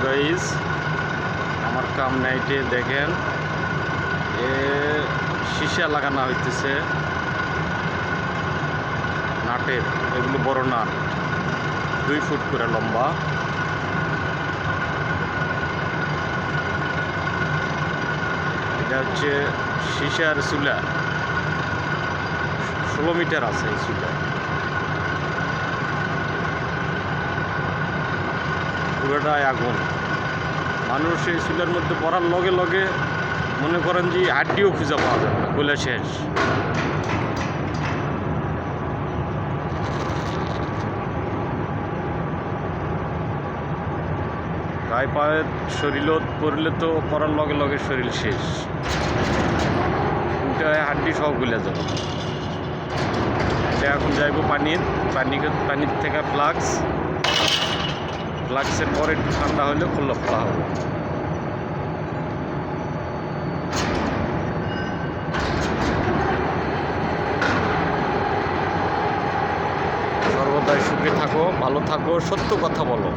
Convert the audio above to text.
Guys, আমার কাম নাইটে দেখেন এ সীসা লাগানো হইতেছে নাটের। এগুলো বড় নাট, 2 ফুট করে লম্বা। এটা হচ্ছে সীসার চুলা, 16 মিটার আছে এই চুলা। পুরোটাই আগুন। মানুষ এই চুলার মধ্যে পড়ার লগে লগে মনে করেন যে হাড্ডিও খুঁজে পাওয়া যাবে না, গলে শেষ। গায়ে পায়ে শরীরত পড়লে তো পড়ার লগে লগে শরীর শেষ, উল্টা হাড্ডি সব গুলে যাবে। এটা এখন যাইব পানির থেকে ফ্লাক্সের পরে একটু ঠান্ডা হলে খোলা হবে। সর্বদাই সুখে থাকো, ভালো থাকো, সত্য কথা বলো।